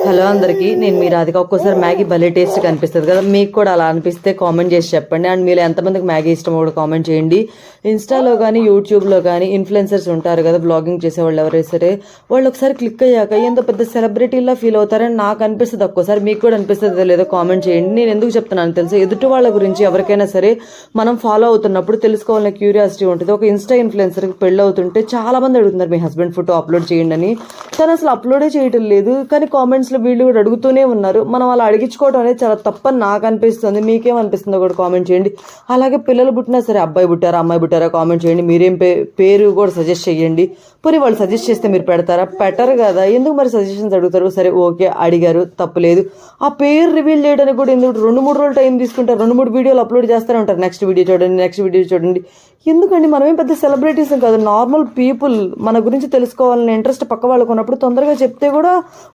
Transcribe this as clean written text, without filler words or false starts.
Hello అందరికీ, నేను మీ రాధిక. ఒక్కోసారి మ్యాగీ భలే టేస్ట్గా అనిపిస్తుంది కదా, మీకు కూడా అలా అనిపిస్తే కామెంట్ చేసి చెప్పండి. అండ్ మీరు ఎంతమందికి మ్యాగీ ఇష్టమో కూడా కామెంట్ చేయండి. ఇన్స్టాలో కానీ యూట్యూబ్లో కానీ ఇన్ఫ్లుయెన్సర్స్ ఉంటారు కదా, బ్లాగింగ్ చేసేవాళ్ళు ఎవరైనా సరే, వాళ్ళు ఒకసారి క్లిక్ అయ్యాక ఏందో పెద్ద సెలబ్రిటీలా ఫీల్ అవుతారని నాకు అనిపిస్తుంది. ఒక్కోసారి మీకు కూడా అనిపిస్తుందో లేదో కామెంట్ చేయండి. నేను ఎందుకు చెప్తున్నాను తెలుసు, ఎదుటి వాళ్ళ గురించి ఎవరికైనా సరే మనం ఫాలో అవుతున్నప్పుడు తెలుసుకోవాలనే క్యూరియాసిటీ ఉంటుంది. ఒక ఇన్స్టా ఇన్ఫ్లుయెన్సర్కి పెళ్ళి అవుతుంటే చాలా మంది అడుగుతున్నారు మీ హస్బెండ్ ఫోటో అప్లోడ్ చేయండి అని. తను అసలు అప్లోడే చేయటం లేదు, కానీ కామెంట్స్లో వీళ్ళు కూడా అడుగుతూనే ఉన్నారు. మనం అలా అడిగించుకోవడం అనేది చాలా తప్పని నాకు అనిపిస్తుంది. మీకేమనిపిస్తుందో కూడా కామెంట్ చేయండి. అలాగే పిల్లలు పుట్టినా సరే, అబ్బాయి పుట్టారా అమ్మాయి పుట్టారా కామెంట్ చేయండి. మీరేం పేరు కూడా సజెస్ట్ చేయండి. పోనీ వాళ్ళు సజెస్ట్ చేస్తే మీరు పెడతారా? పెట్టరు కదా, ఎందుకు మరి సజెషన్స్ అడుగుతారు? సరే ఓకే, అడిగారు, తప్పులేదు. ఆ పేరు రివీల్ చేయడానికి కూడా ఎందుకు 2-3 రోజులు టైం తీసుకుంటారు? 2-3 వీడియోలు అప్లోడ్ చేస్తూనే ఉంటారు. నెక్స్ట్ వీడియో చూడండి, నెక్స్ట్ వీడియో చూడండి. ఎందుకండి? మనమేం పెద్ద సెలబ్రిటీస్ కాదు, నార్మల్ పీపుల్. మన గురించి తెలుసుకోవాలనే ఇంట్రెస్ట్ పక్క వాళ్ళకు ఉన్నప్పుడు తొందరగా చెప్తే కూడా